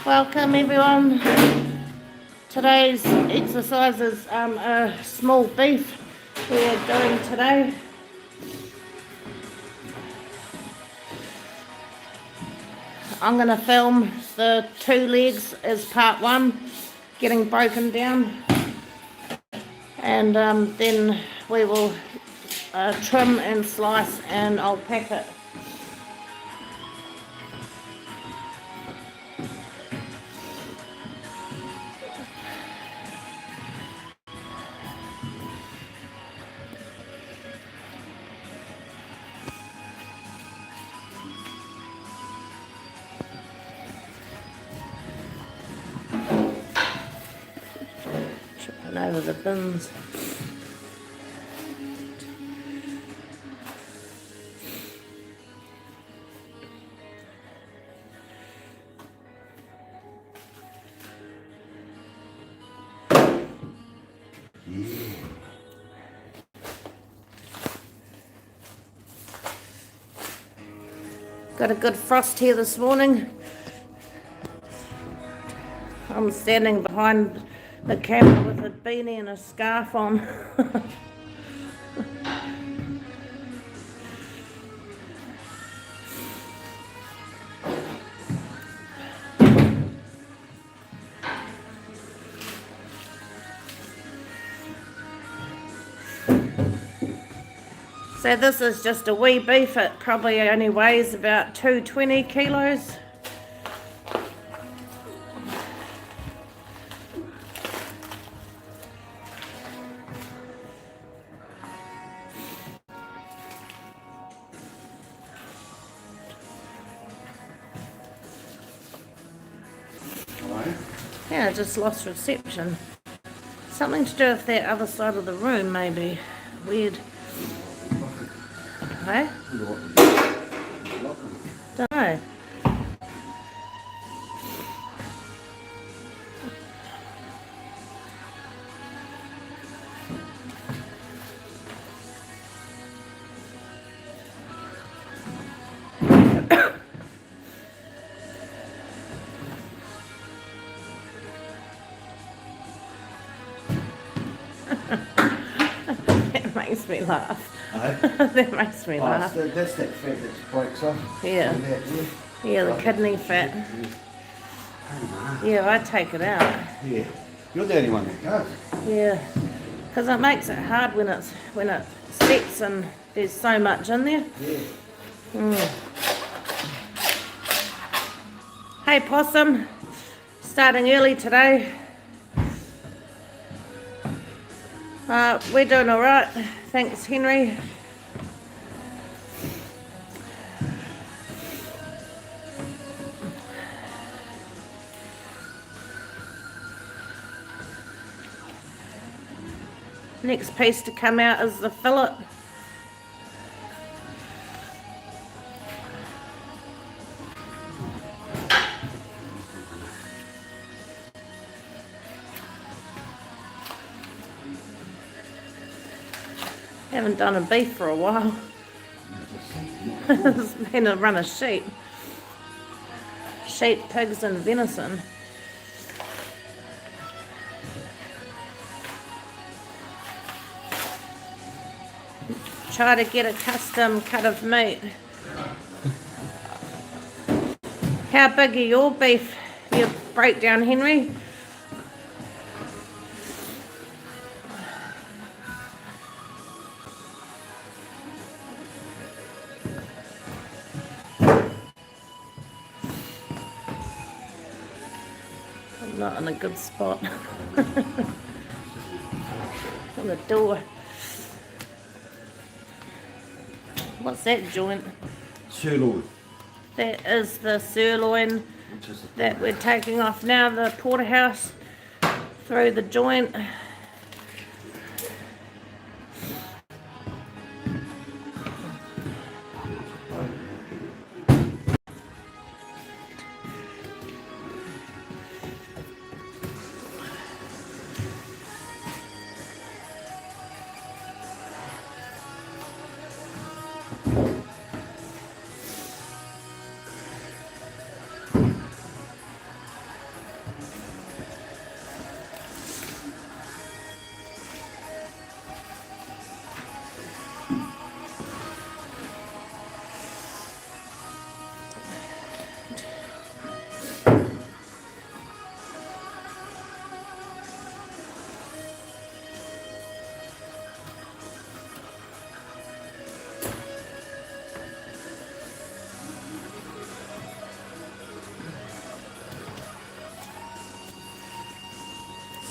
Welcome everyone. Today's exercise is a small beef we're doing today. I'm going to film the 2 legs as part 1, getting broken down, and then we will trim and slice and I'll pack it. Tripping over the bins. Got a good frost here this morning. I'm standing behind the camera with a beanie and a scarf on. So this is just a wee beef. It probably only weighs about 220 kilos. Yeah, I just lost reception. Something to do with that other side of the room, maybe. Weird. Hey? Don't know. That makes me laugh. That makes me laugh. That's that fat that breaks off. Yeah. Yeah, the kidney fat. Yeah, I take it out. Yeah. You're the only one that does. Yeah. Because it makes it hard when it sets and there's so much in there. Yeah. Hey Possum, starting early today. We're doing alright, thanks Henry. Next piece to come out is the fillet. Haven't done a beef for a while. It's been a run of sheep. Sheep, pigs and venison. Try to get a custom cut of meat. How big are your beef, your breakdown, Henry? I'm not in a good spot. On the door. What's that joint? Sirloin. That is the sirloin that we're taking off now, the porterhouse, through the joint.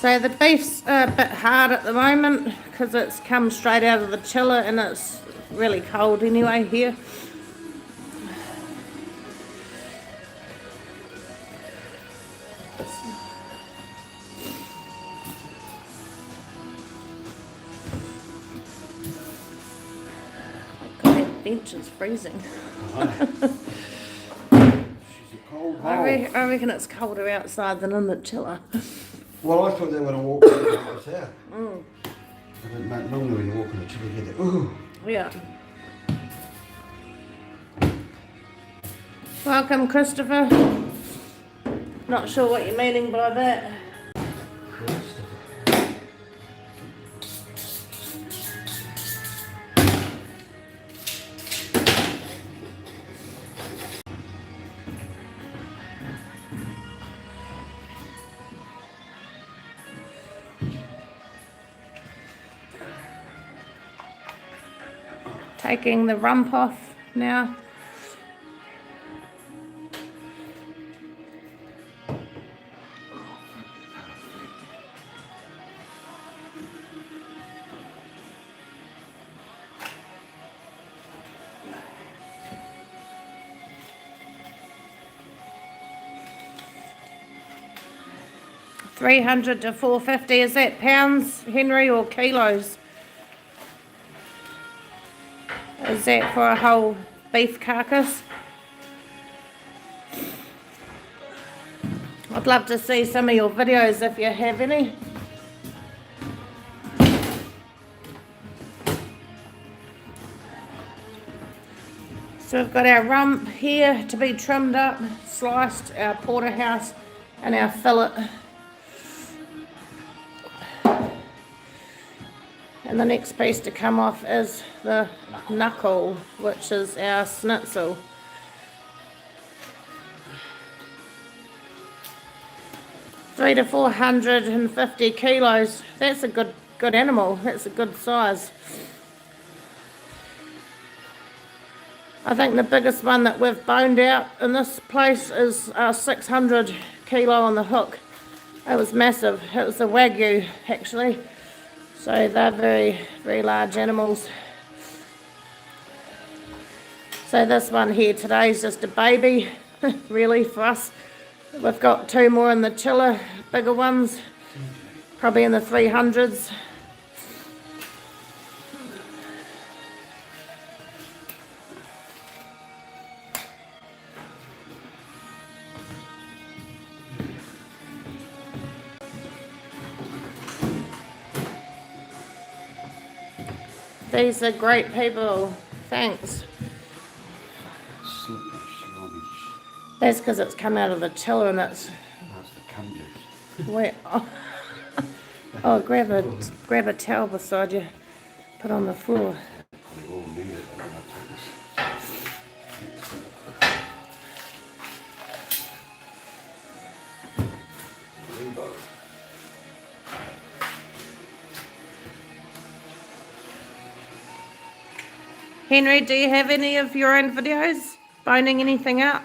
So the beef's a bit hard at the moment because it's come straight out of the chiller and it's really cold anyway here. God, that bench is freezing. She's a cold hole. I reckon it's colder outside than in the chiller. Well, I thought they were going to walk in the house out. I didn't make normally when you walk in the chili, you get that, ooh. Yeah. Welcome, Christopher. Not sure what you're meaning by that. 'Taking the rump off now. $300 to $450. Is that pounds, Henry, or kilos? Is that for a whole beef carcass? I'd love to see some of your videos if you have any. So we've got our rump here to be trimmed up, sliced, our porterhouse and our fillet. And the next piece to come off is the knuckle, which is our schnitzel. $300 to $450 kilos. That's a good animal. That's a good size. I think the biggest one that we've boned out in this place is 600 kilo on the hook. It was massive. It was a Wagyu actually. So they're very, very large animals. So this one here today is just a baby, really, for us. We've got 2 more in the chiller, bigger ones, probably in the 300s. These are great people. Thanks. That's because it's come out of the chiller and it's... Wait. Oh, grab a towel beside you. Put on the floor. Henry, do you have any of your own videos boning anything out?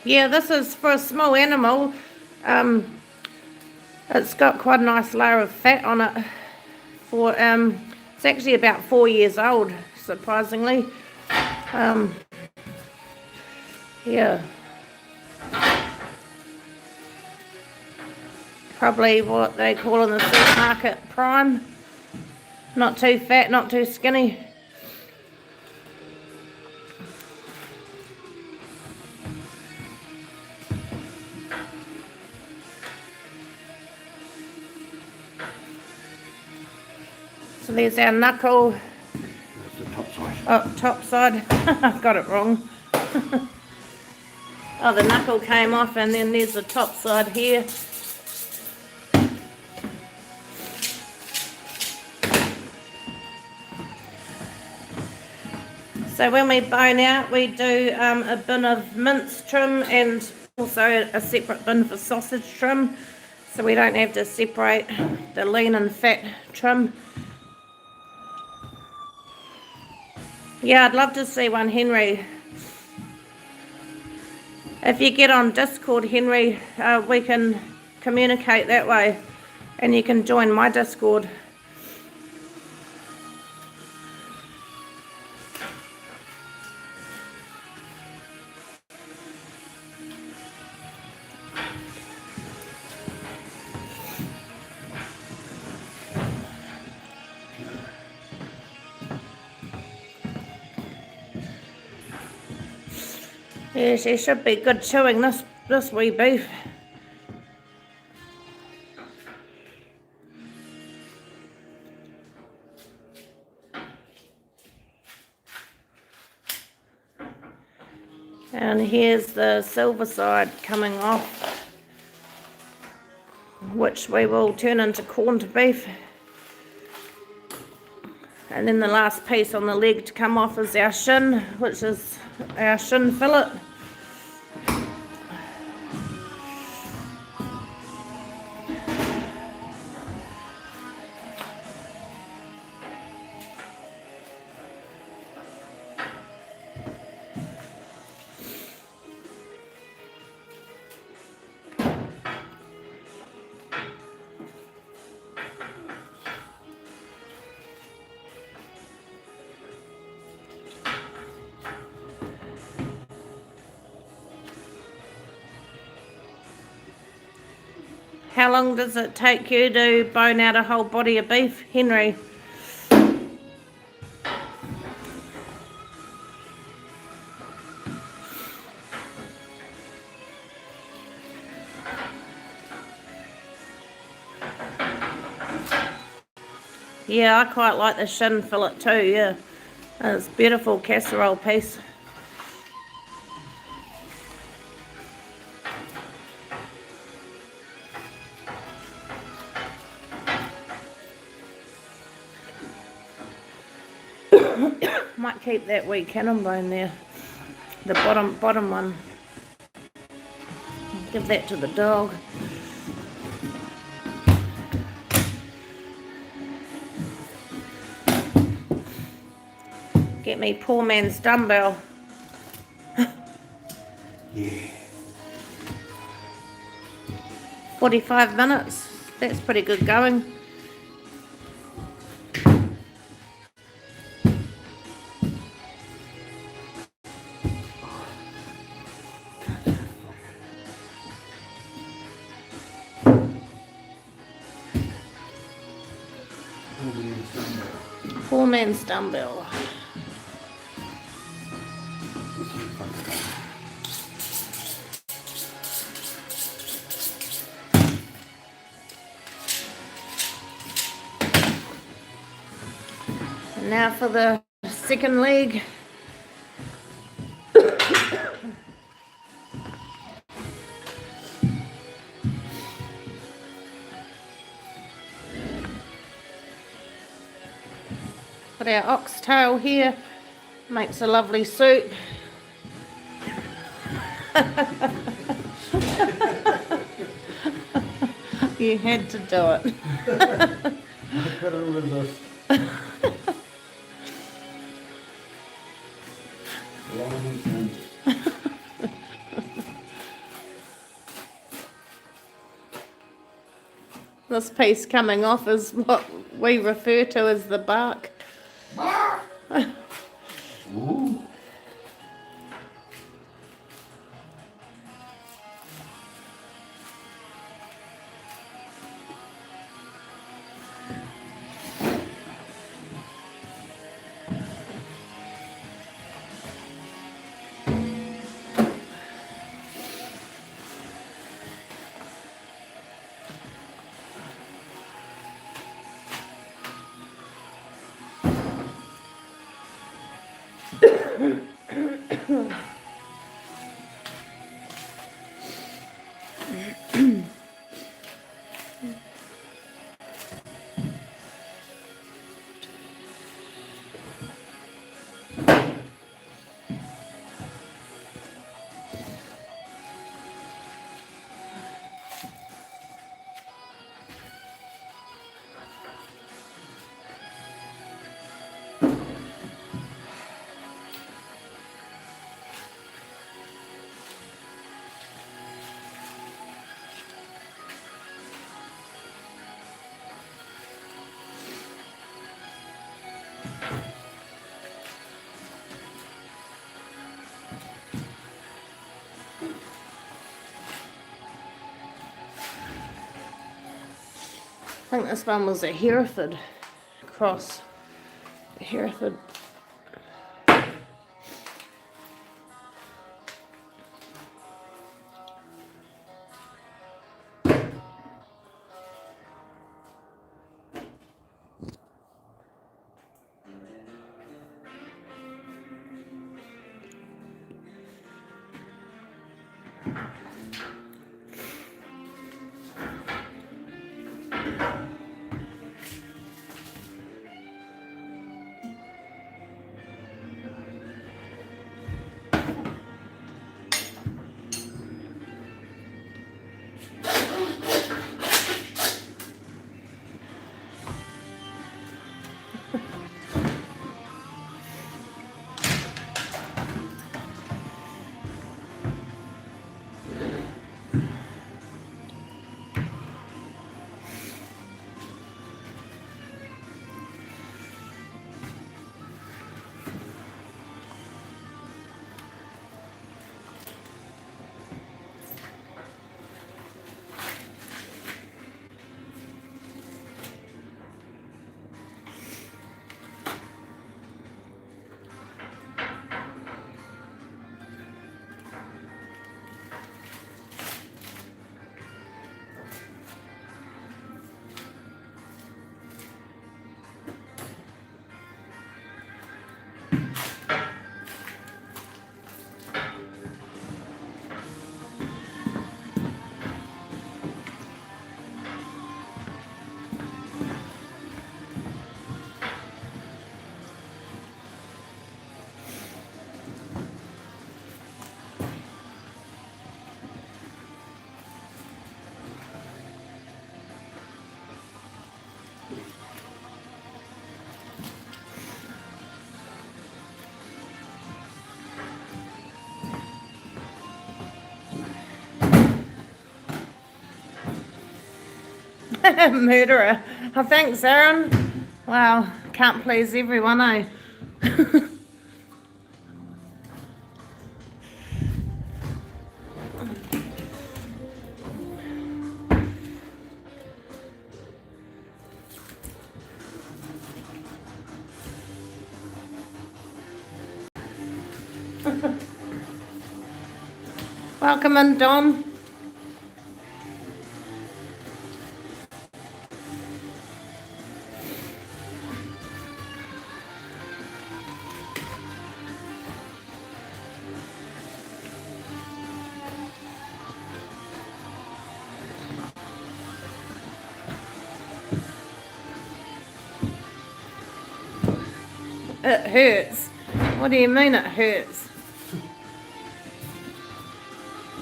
Yeah, this is for a small animal. It's got quite a nice layer of fat on it. It's actually about 4 years old, surprisingly. Yeah. Probably what they call in the supermarket prime. Not too fat, not too skinny. So there's our knuckle. That's the top side. Oh, top side. I've got it wrong. Oh, the knuckle came off and then there's the top side here. So when we bone out, we do a bin of mince trim and also a separate bin for sausage trim, so we don't have to separate the lean and fat trim. Yeah, I'd love to see one, Henry. If you get on Discord, Henry, we can communicate that way, and you can join my Discord. Yeah, she should be good chewing this wee beef. And here's the silver side coming off, which we will turn into corned beef. And then the last piece on the leg to come off is our shin, which is our shin fillet. How long does it take you to bone out a whole body of beef, Henry? Yeah, I quite like the shin fillet too, yeah. And it's a beautiful casserole piece. Might keep that wee cannon bone there, the bottom one. Give that to the dog. Get me poor man's dumbbell. Yeah. 45 minutes. That's pretty good going. Poor man's dumbbell. And now for the second leg. Put our oxtail here, makes a lovely soup. You had to do it. I couldn't resist. This piece coming off is what we refer to as the bark. Ooh. think this one was a Hereford cross. Hereford. Murderer. Oh, thanks, Aaron. Wow, can't please everyone, eh? Welcome in, Dom. It hurts. What do you mean it hurts?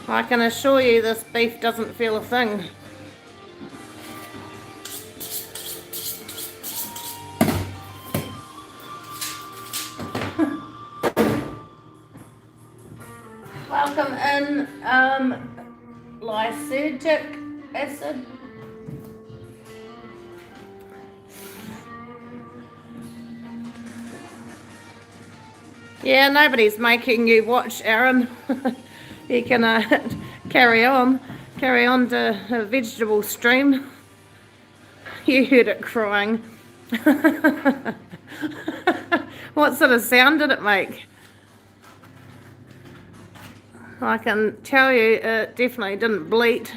I can assure you this beef doesn't feel a thing. Welcome in, lysergic acid. Yeah, nobody's making you watch, Aaron. You can carry on to a vegetable stream. You heard it crying. What sort of sound did it make? I can tell you it definitely didn't bleat.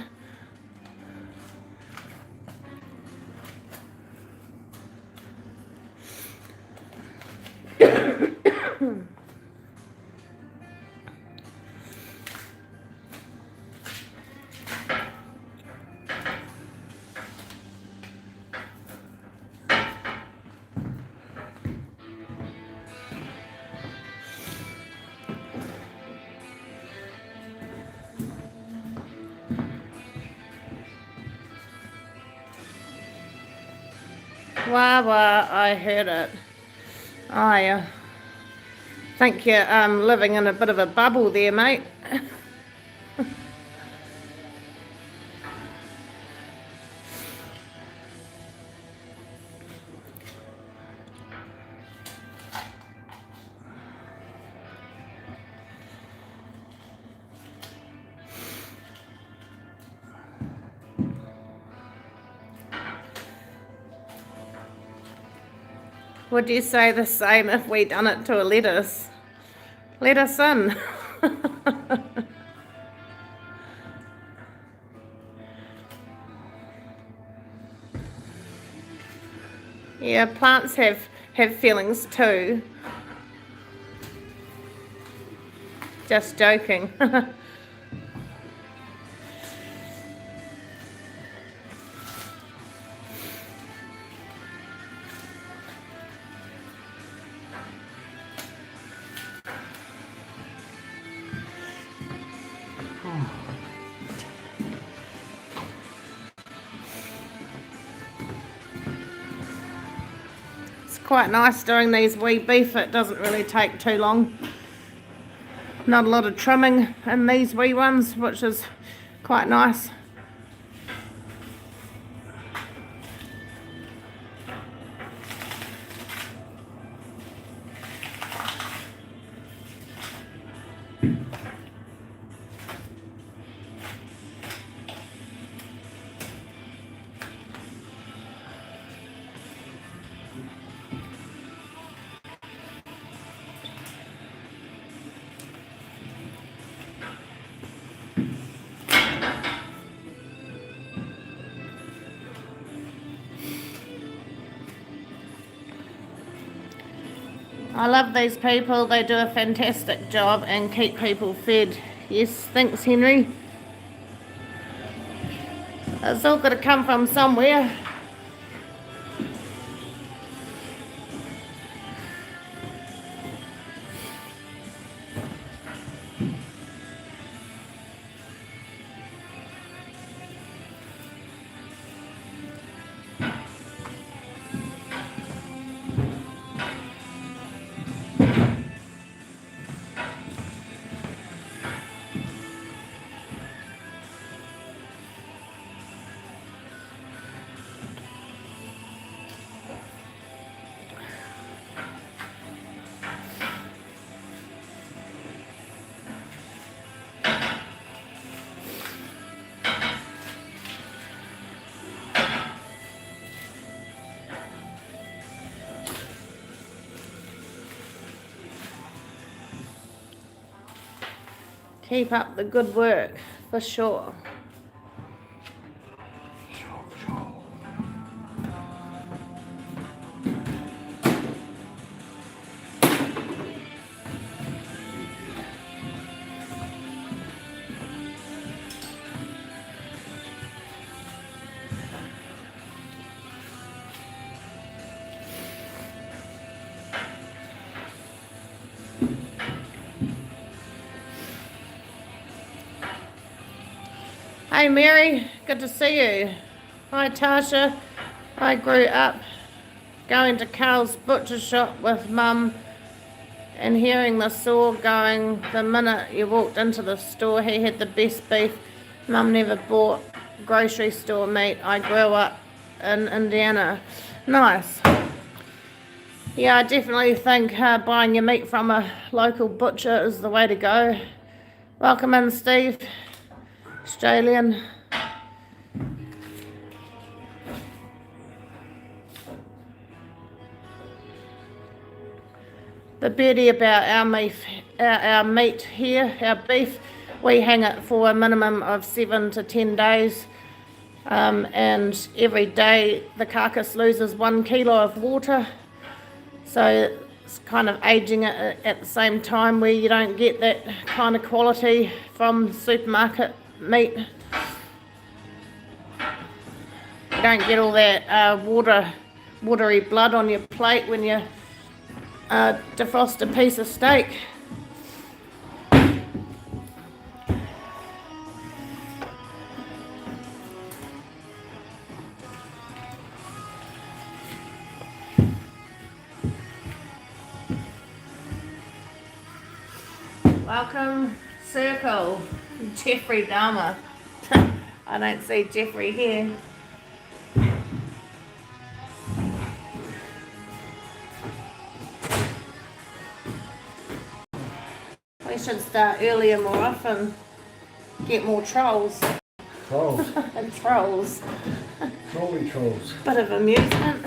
Wah wah, I heard it. I think you're living in a bit of a bubble there, mate. Would you say the same if we done it to a lettuce? Let us in. Yeah, plants have feelings too. Just joking. It's quite nice doing these wee beef. It doesn't really take too long. Not a lot of trimming in these wee ones, which is quite nice. I love these people. They do a fantastic job and keep people fed. Yes, thanks, Henry. It's all got to come from somewhere. Keep up the good work, for sure. Hey Mary, good to see you. Hi Tasha. I grew up going to Carl's butcher shop with Mum and hearing the saw going the minute you walked into the store. He had the best beef. Mum never bought grocery store meat. I grew up in Indiana. Nice. Yeah, I definitely think buying your meat from a local butcher is the way to go. Welcome in, Steve. Australian. The beauty about our meat here, our beef, we hang it for a minimum of 7 to 10 days, and every day the carcass loses 1 kilo of water, so it's kind of aging it at the same time, where you don't get that kind of quality from supermarket meat. You don't get all that watery blood on your plate when you defrost a piece of steak. Welcome, Circle. Jeffrey Dahmer. I don't see Jeffrey here. We should start earlier more often. Get more trolls. Trolls. And trolls. Trolly trolls. Bit of amusement.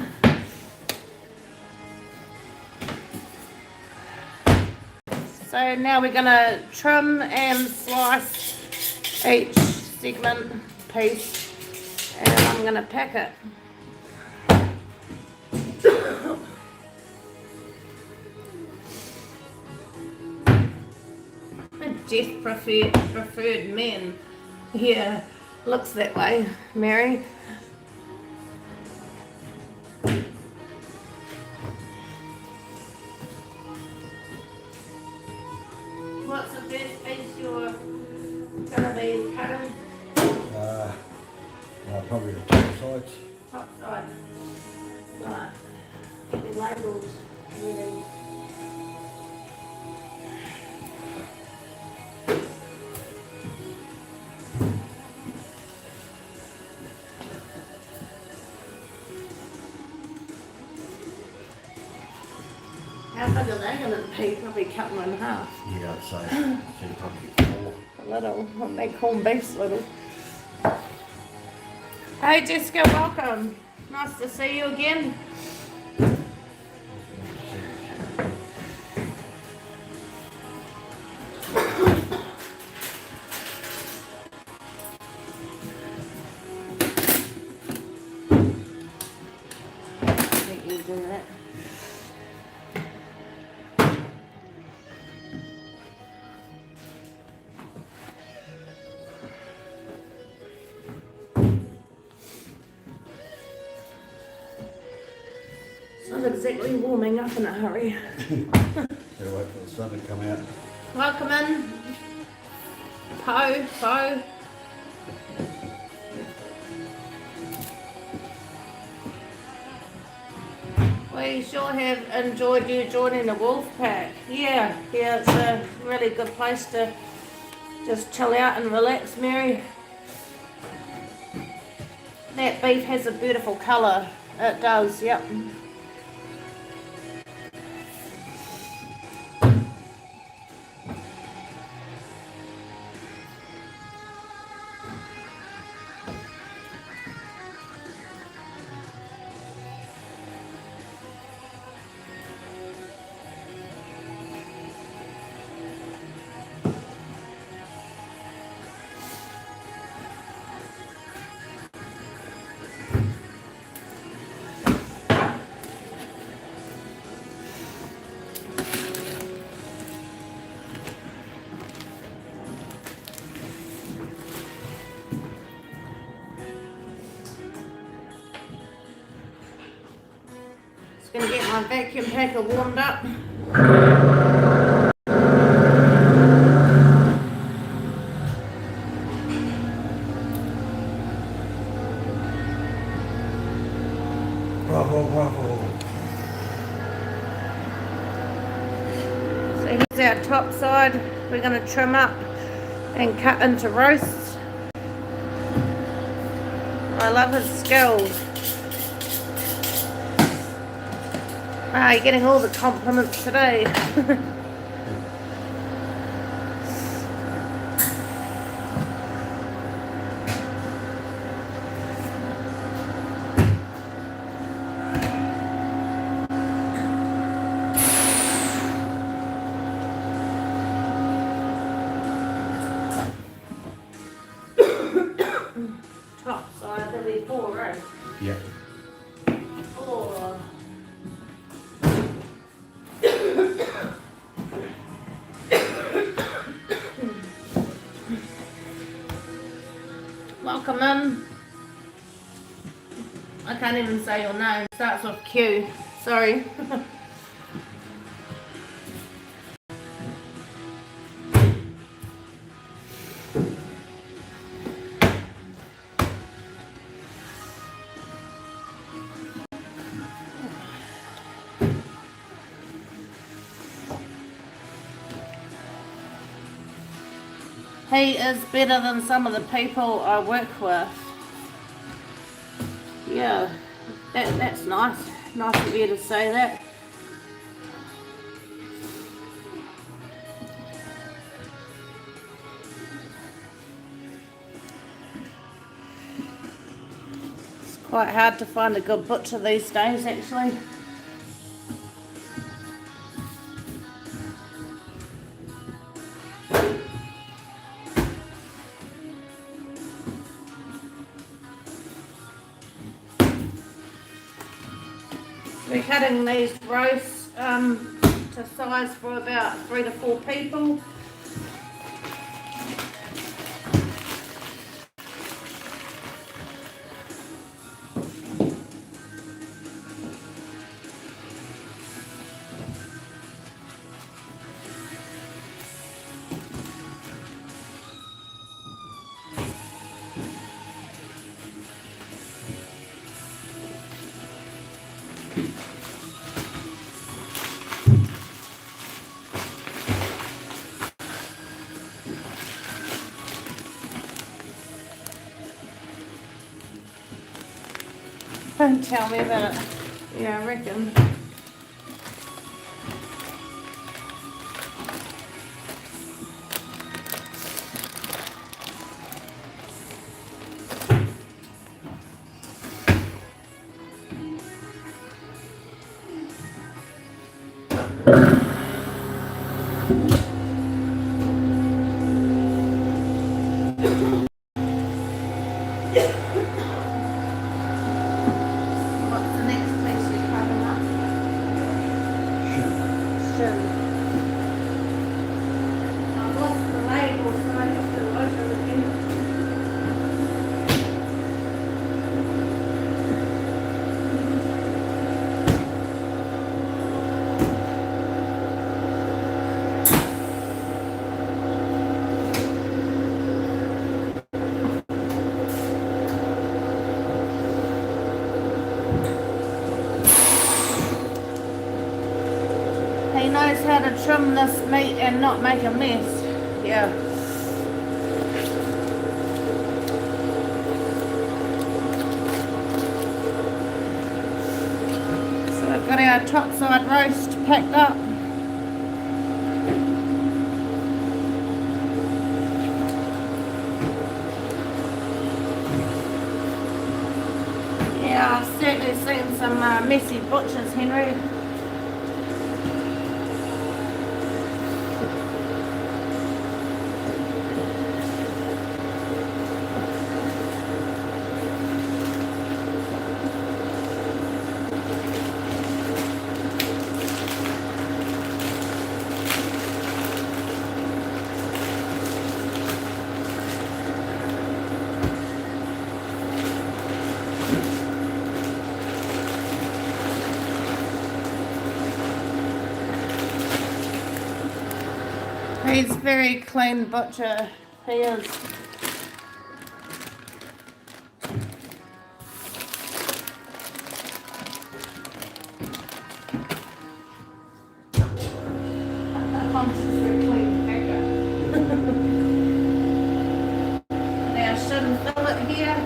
So now we're going to trim and slice each segment piece, and I'm going to pack it. Jeff preferred men. Yeah, looks that way, Mary. What's the first piece you're gonna be cutting? Probably the top sides. Top side. Right. Get the labels ready. How big are they going to be? Probably cut them in half. Yeah, I'd say. Should probably get 4. A little. What they call beefs little. Hey Jessica, welcome. Nice to see you again. I think you do that. It's not exactly warming up in a hurry. Gotta wait for the sun to come out. Welcome in. Poe. We sure have enjoyed you joining the wolf pack. Yeah, it's a really good place to just chill out and relax, Mary. That beef has a beautiful colour. It does, yep. Just gonna get my vacuum packer warmed up. Bravo. So here's our top side. We're gonna trim up and cut into roasts. I love his skills. Ah, you're getting all the compliments today. Top side, there'll be 4, right? Yeah. 4. Welcome in. I can't even say your name. Starts with Q. Sorry. He is better than some of the people I work with. Yeah, that's nice. Nice of you to say that. It's quite hard to find a good butcher these days, actually. We're cutting these roasts to size for about 3 to 4 people. Don't tell me about it. Yeah, I reckon. What's the next piece you're cutting up? Shin. I've lost the label, so I have to open it again. He knows how to trim this meat and not make a mess. Yeah. So we've got our top side roast packed up. Yeah, I've certainly seen some messy butchers, Henry. He's very clean butcher. He is. Now shouldn't fill it here.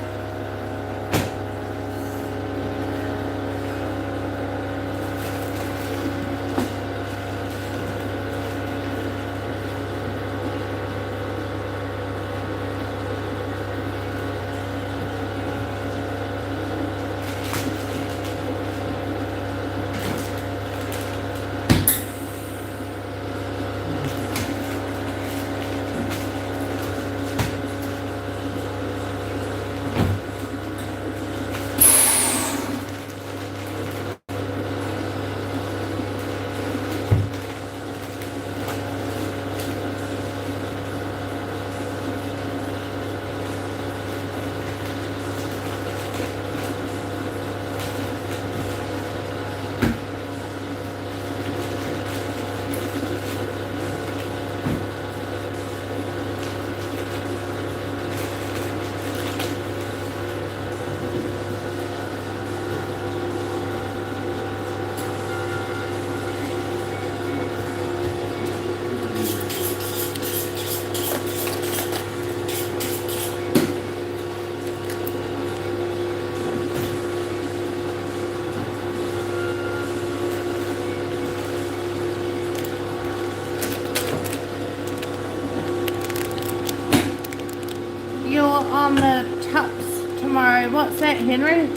You're on the tups tomorrow. What's that, Henry?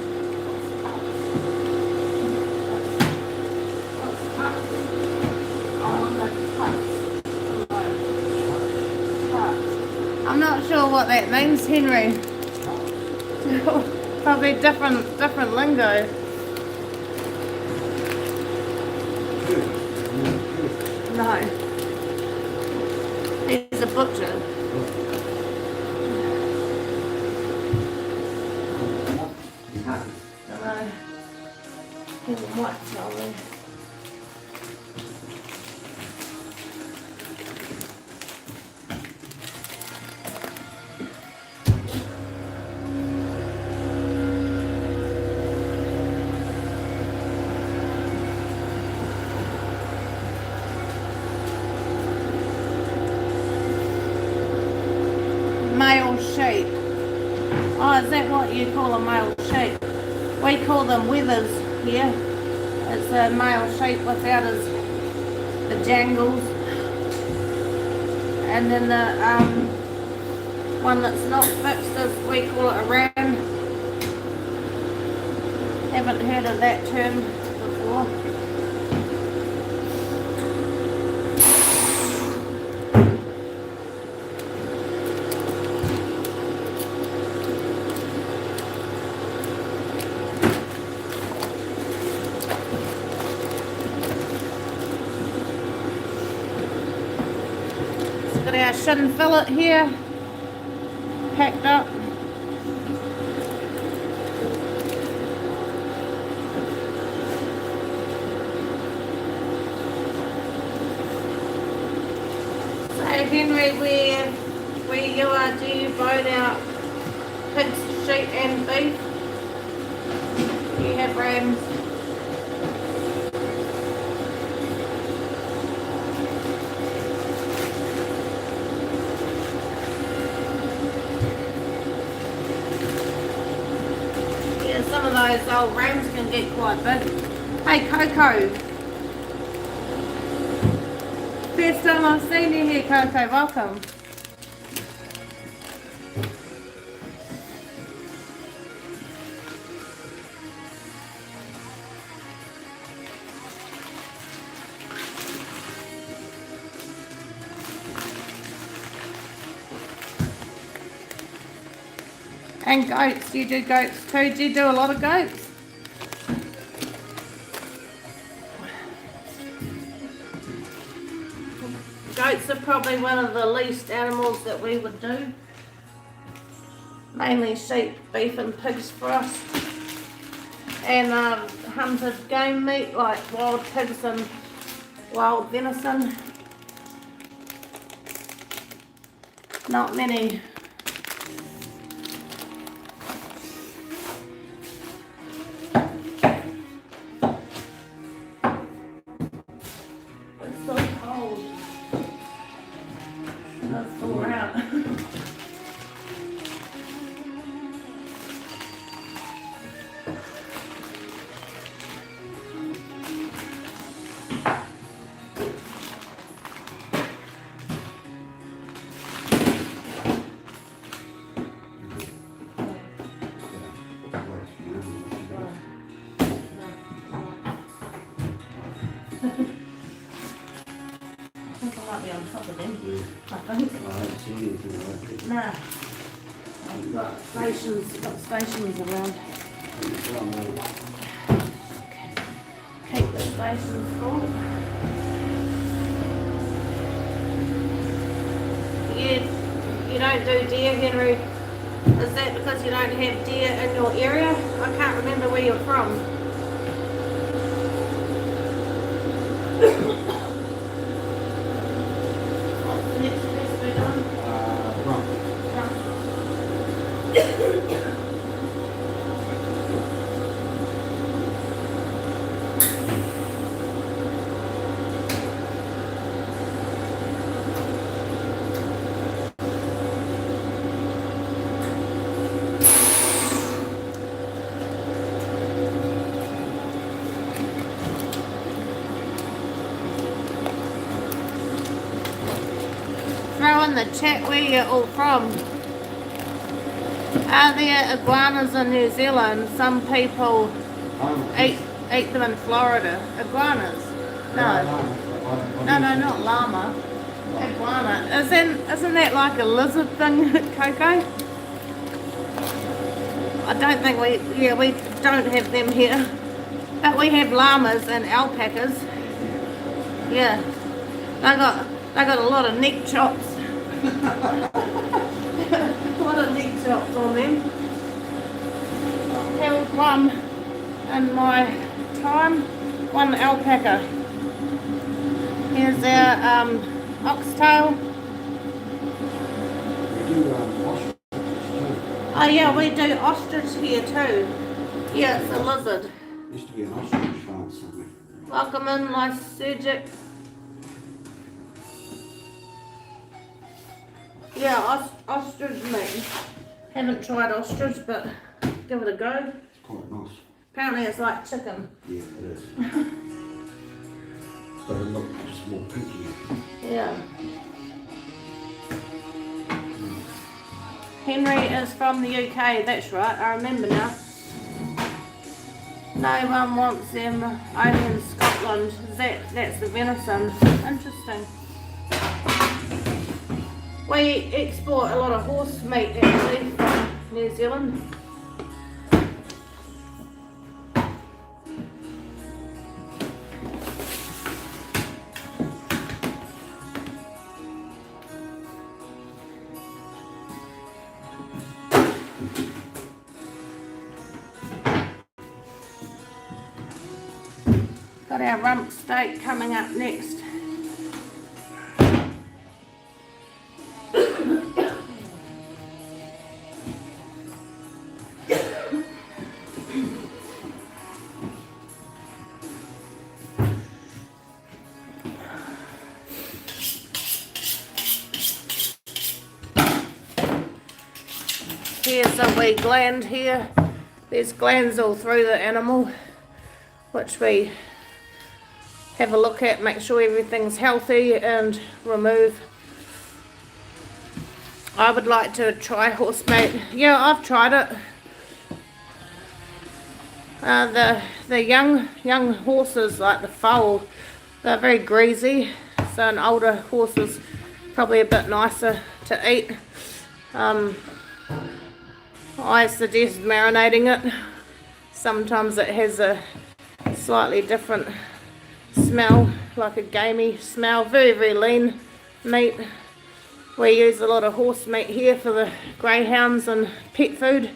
I'm not sure what that means, Henry. Probably different lingo. a butcher. Hello. Here's a white towel. Male sheep. Oh, is that what you call a male sheep? We call them wethers here. It's a male sheep without the jangles. And then the one that's not fixed is, we call it a ram. Haven't heard of that term before. Got our shin fillet here, packed up. So Henry, where you are, do you bone out pigs, sheep and beef? Do you have rams? Some of those old rams can get quite big. Hey Coco. First time I've seen you here, Coco. Welcome. And goats, you do goats too. Do you do a lot of goats? Goats are probably one of the least animals that we would do. Mainly sheep, beef and pigs for us. And hunted game meat like wild pigs and wild venison. Not many. On top of them, I think. I haven't seen anything like it. Nah. I've got stations around. Keep the stations full. You don't do deer, Henry. Is that because you don't have deer in your area? I can't remember where you're from. Throw in the chat where you're all from. Are there iguanas in New Zealand? Some people eat them in Florida. Iguanas? No, not llama. Iguana. Isn't that like a lizard thing, Coco? I don't think we don't have them here. But we have llamas and alpacas. Yeah. They got a lot of neck chops. What a neck chops on them. I've killed one in my time, one alpaca. Here's our oxtail. We do ostrich too. Oh yeah, we do ostrich here too. Yeah, it's a lizard. Used to be an ostrich farm somewhere. Welcome in, lysergic. Yeah, ostrich meat. Haven't tried ostrich, but give it a go. It's quite nice. Apparently it's like chicken. Yeah, it is. But it looks just more pinky. Yeah. Henry is from the UK, that's right, I remember now. No one wants them only in Scotland. That's the venison. Interesting. We export a lot of horse meat actually from New Zealand. Got our rump steak coming up next. Here's a wee gland here. There's glands all through the animal, which we have a look at, make sure everything's healthy and remove. I would like to try horse meat. Yeah, I've tried it. The young horses, like the foal, they're very greasy, so an older horse is probably a bit nicer to eat. I suggest marinating it. Sometimes it has a slightly different smell, like a gamey smell. Very, very lean meat. We use a lot of horse meat here for the greyhounds and pet food.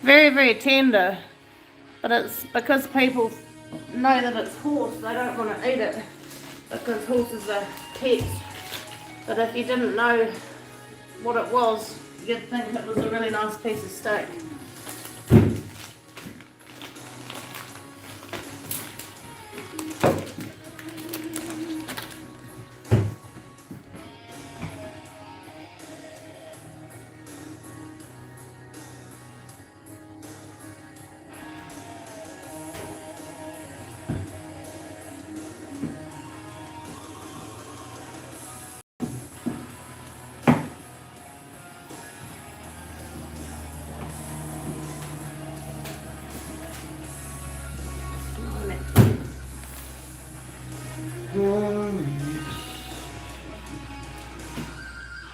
Very, very tender, but it's because people know that it's horse, they don't want to eat it because horses are pets. But if you didn't know what it was, you'd think it was a really nice piece of steak.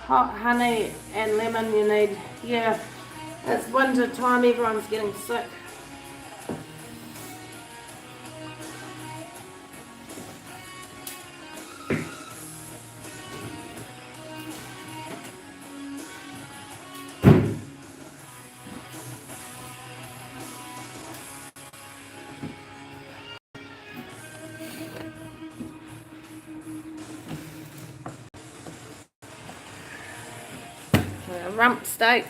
Hot honey and lemon you need. Yeah, it's winter time, everyone's getting sick. Rump steak.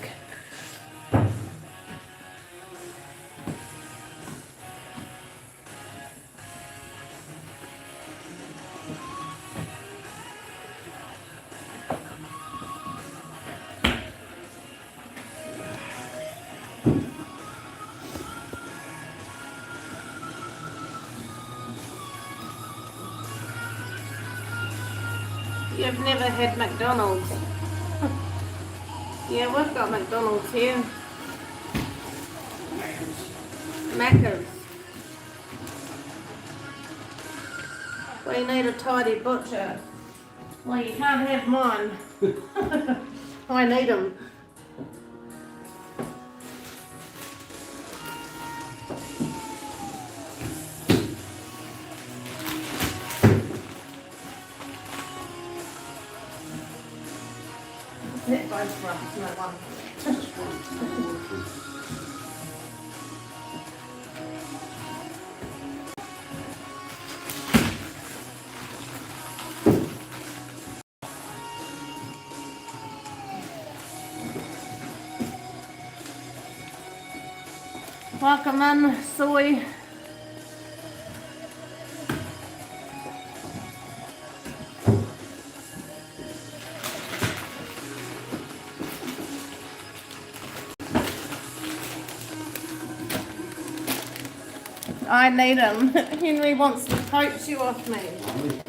You've never had McDonald's? Yeah, we've got McDonald's here. Macca's. We need a tidy butcher. Well, you can't have mine. I need them. that both rumps, no one. Just one. Welcome in, soy. I need him. Henry wants to poach you off me. You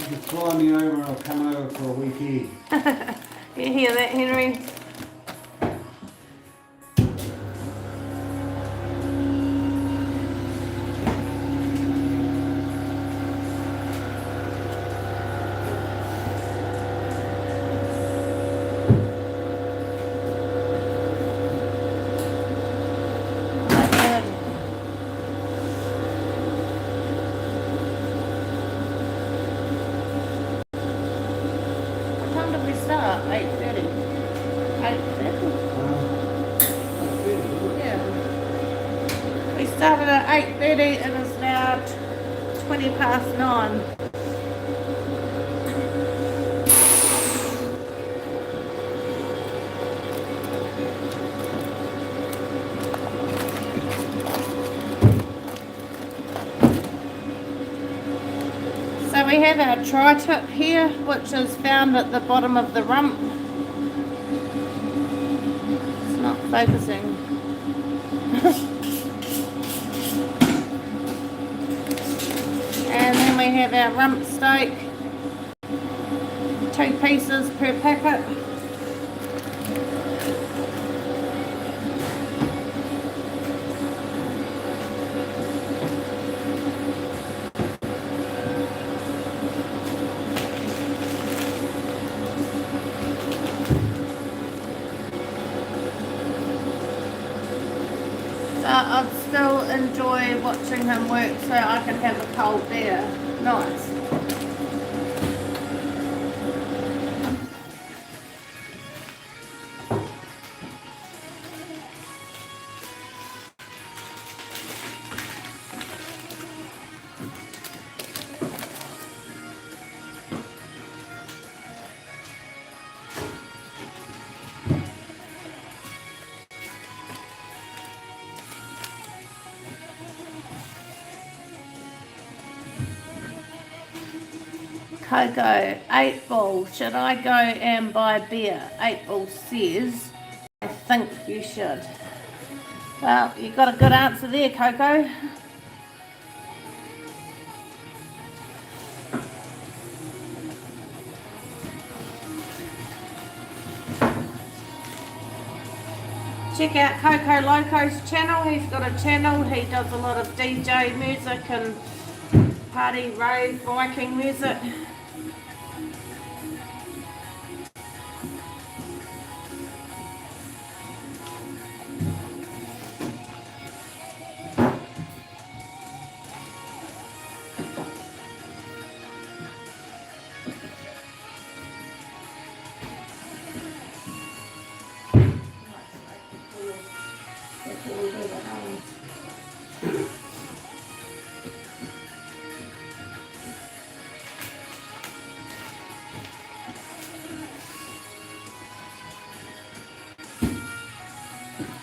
can fly me over and I'll come over for a weekend. You hear that, Henry? What time did we start? 8:30. 8:30? Yeah. We started at 8:30 and it's now 20 past 9. So we have our tri-tip here, which is found at the bottom of the rump. It's not focusing. And then we have our rump steak, 2 pieces per packet. I'd still enjoy watching him work so I can have a cold beer. Nice. Coco, 8 Ball, should I go and buy beer? 8 Ball says, I think you should. Well, you got a good answer there, Coco. Check out Coco Loco's channel. He's got a channel. He does a lot of DJ music and party rave Viking music.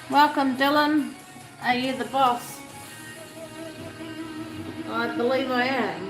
Welcome, Dylan. Are you the boss? I believe I am.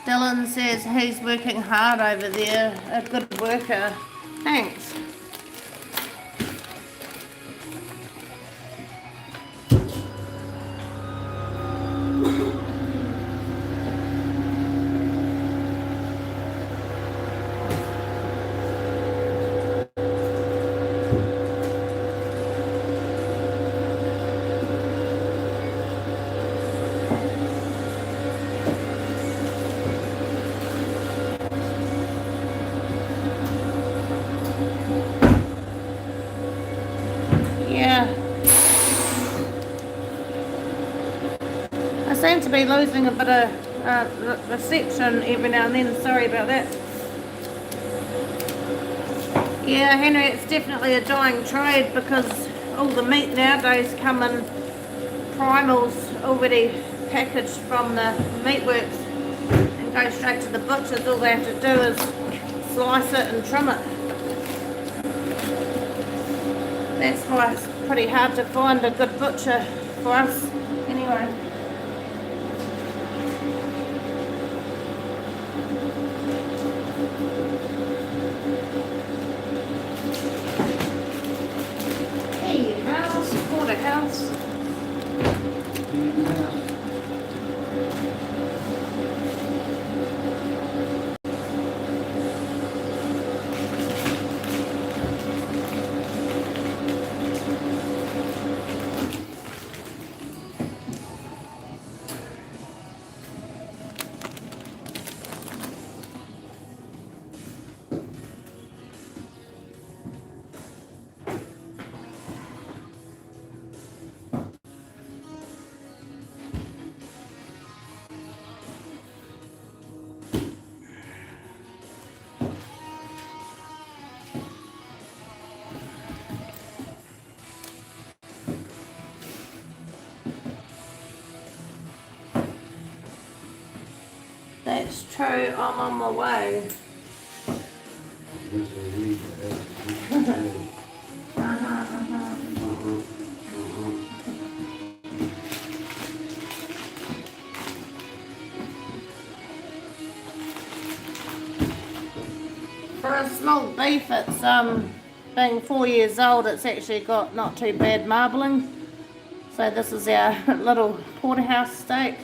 Dylan says he's working hard over there, a good worker. Thanks. Yeah. I seem to be losing a bit of reception every now and then. Sorry about that. Yeah, Henry, it's definitely a dying trade because all the meat nowadays come in primals already packaged from the meatworks and go straight to the butchers. All they have to do is slice it and trim it. That's why it's pretty hard to find a good butcher for us anyway. Hey, house, porterhouse. That's true, I'm on my way. For a small beef, it's being 4 years old, it's actually got not too bad marbling. So this is our little porterhouse steak.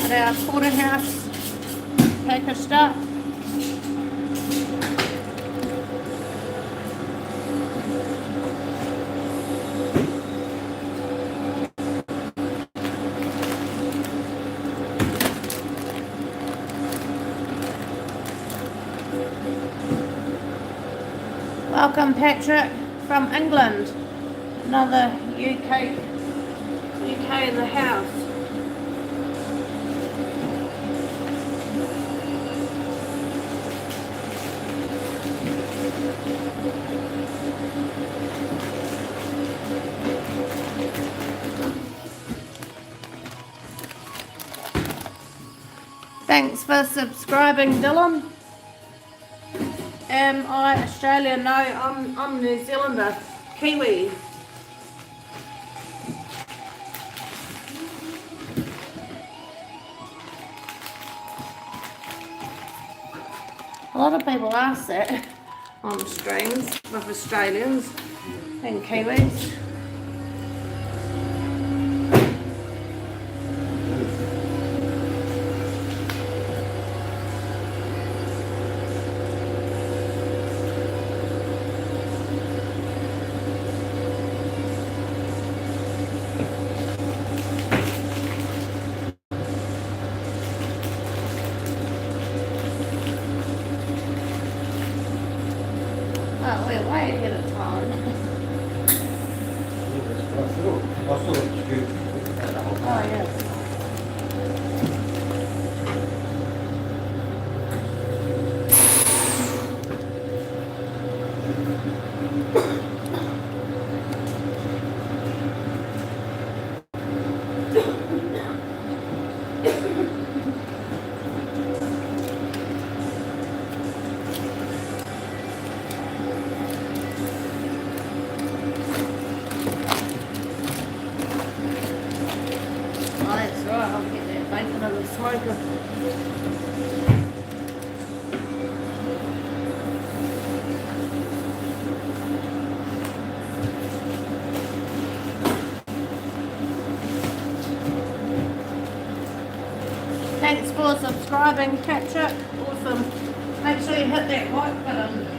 Our porterhouse packaged up. Welcome Patrick from England, another UK in the house. Thanks for subscribing, Dylan. Am I Australian? No, I'm New Zealander, Kiwi. A lot of people ask that on streams with Australians and Kiwis. Oh, we're way ahead of time. I saw it scoop. Oh, yes. Oh, that's right, I'll get that bacon in the smoker. Thanks for subscribing, catch up. Awesome. Make sure you hit that like button.